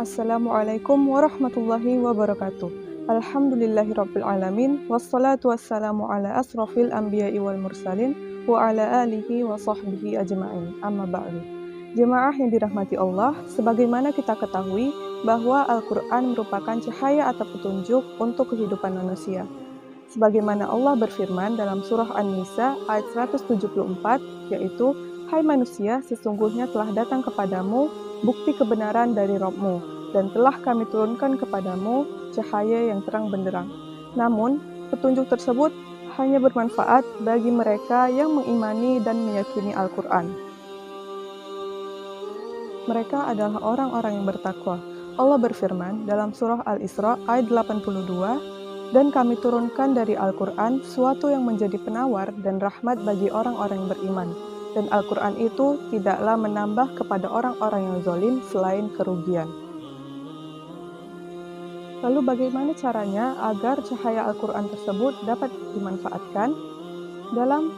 Assalamualaikum warahmatullahi wabarakatuh. Alhamdulillahirabbil alamin wassalatu wassalamu ala asrofil anbiya'i wal mursalin wa ala alihi wa sahbihi ajma'in. Amma ba'du. Jemaah yang dirahmati Allah, sebagaimana kita ketahui bahwa Al-Qur'an merupakan cahaya atau petunjuk untuk kehidupan manusia. Sebagaimana Allah berfirman dalam surah An-Nisa ayat 174, yaitu, "Hai manusia, sesungguhnya telah datang kepadamu bukti kebenaran dari Rabb-mu, dan telah kami turunkan kepadamu cahaya yang terang benderang." Namun, petunjuk tersebut hanya bermanfaat bagi mereka yang mengimani dan meyakini Al-Quran. Mereka adalah orang-orang yang bertakwa. Allah berfirman dalam surah Al-Isra ayat 82, "Dan kami turunkan dari Al-Quran suatu yang menjadi penawar dan rahmat bagi orang-orang yang beriman. Dan Al-Quran itu tidaklah menambah kepada orang-orang yang zalim selain kerugian." Lalu bagaimana caranya agar cahaya Al-Quran tersebut dapat dimanfaatkan? Dalam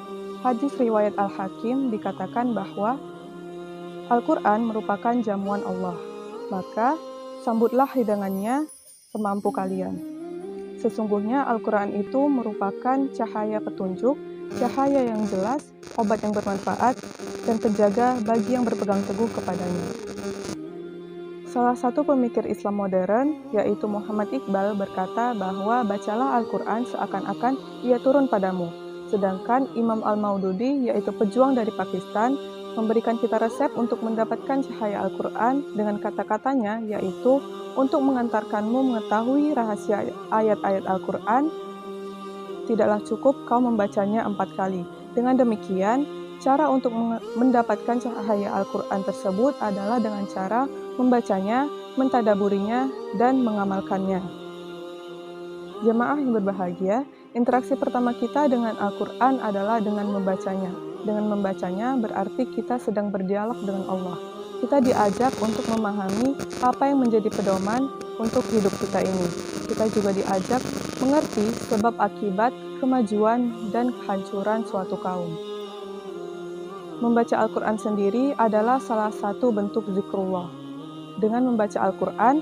hadis riwayat Al-Hakim dikatakan bahwa Al-Quran merupakan jamuan Allah, maka sambutlah hidangannya semampu kalian. Sesungguhnya Al-Quran itu merupakan cahaya petunjuk, cahaya yang jelas, obat yang bermanfaat, dan penjaga bagi yang berpegang teguh kepadanya. Salah satu pemikir Islam modern, yaitu Muhammad Iqbal, berkata bahwa bacalah Al-Quran seakan-akan ia turun padamu. Sedangkan Imam Al-Maududi, yaitu pejuang dari Pakistan, memberikan kita resep untuk mendapatkan cahaya Al-Quran dengan kata-katanya, yaitu untuk mengantarkanmu mengetahui rahasia ayat-ayat Al-Quran, tidaklah cukup kau membacanya 4 kali. Dengan demikian, cara untuk mendapatkan cahaya Al-Quran tersebut adalah dengan cara membacanya, mentadaburinya, dan mengamalkannya. Jemaah yang berbahagia, interaksi pertama kita dengan Al-Quran adalah dengan membacanya. Dengan membacanya berarti kita sedang berdialog dengan Allah. Kita diajak untuk memahami apa yang menjadi pedoman untuk hidup kita ini. Kita juga diajak mengerti sebab akibat, kemajuan, dan kehancuran suatu kaum. Membaca Al-Quran sendiri adalah salah satu bentuk zikrullah. Dengan membaca Al-Quran,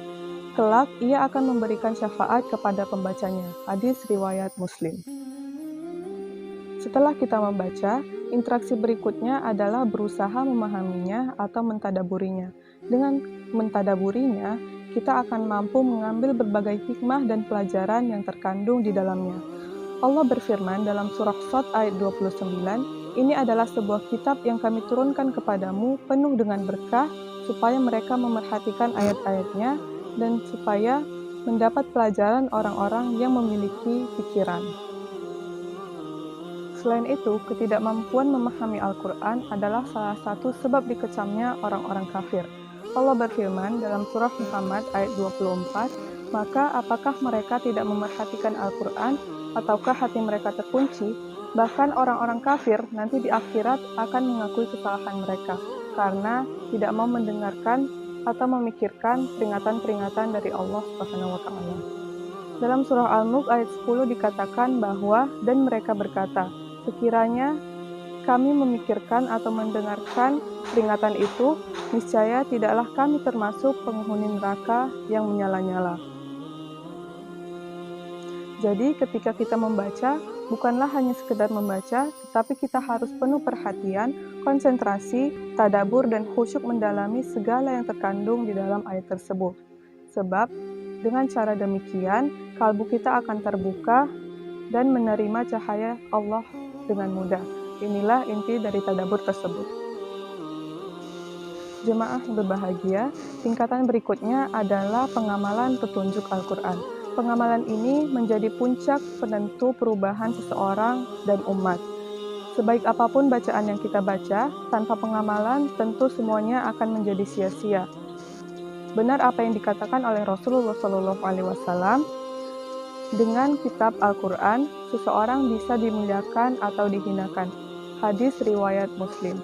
kelak ia akan memberikan syafaat kepada pembacanya. Hadis riwayat Muslim. Setelah kita membaca, interaksi berikutnya adalah berusaha memahaminya atau mentadaburinya. Dengan mentadaburinya, kita akan mampu mengambil berbagai hikmah dan pelajaran yang terkandung di dalamnya. Allah berfirman dalam surah Shad ayat 29, "Ini adalah sebuah kitab yang kami turunkan kepadamu penuh dengan berkah, supaya mereka memerhatikan ayat-ayatnya dan supaya mendapat pelajaran orang-orang yang memiliki pikiran." Selain itu, ketidakmampuan memahami Al-Quran adalah salah satu sebab dikecamnya orang-orang kafir. Allah berfirman dalam surah Muhammad ayat 24, "Maka apakah mereka tidak memerhatikan Al-Quran, ataukah hati mereka terkunci? Bahkan orang-orang kafir nanti di akhirat akan mengakui kesalahan mereka, karena tidak mau mendengarkan atau memikirkan peringatan-peringatan dari Allah SWT. Dalam surah Al-Mulk ayat 10 dikatakan bahwa, "Dan mereka berkata, sekiranya kami memikirkan atau mendengarkan peringatan itu, niscaya tidaklah kami termasuk penghuni neraka yang menyala-nyala." Jadi ketika kita membaca, bukanlah hanya sekedar membaca, tetapi kita harus penuh perhatian, konsentrasi, tadabur, dan khusyuk mendalami segala yang terkandung di dalam ayat tersebut. Sebab dengan cara demikian, kalbu kita akan terbuka dan menerima cahaya Allah dengan mudah. Inilah inti dari tadabur tersebut. Jemaah yang berbahagia, tingkatan berikutnya adalah pengamalan petunjuk Al-Quran. Pengamalan ini menjadi puncak penentu perubahan seseorang dan umat. Sebaik apapun bacaan yang kita baca, tanpa pengamalan tentu semuanya akan menjadi sia-sia. Benar apa yang dikatakan oleh Rasulullah SAW, dengan kitab Al-Quran, seseorang bisa dimuliakan atau dihinakan. Hadis riwayat Muslim.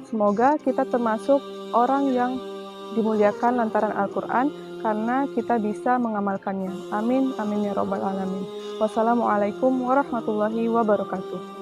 Semoga kita termasuk orang yang dimuliakan lantaran Al-Quran, karena kita bisa mengamalkannya. Amin, amin ya rabbal alamin. Wassalamualaikum warahmatullahi wabarakatuh.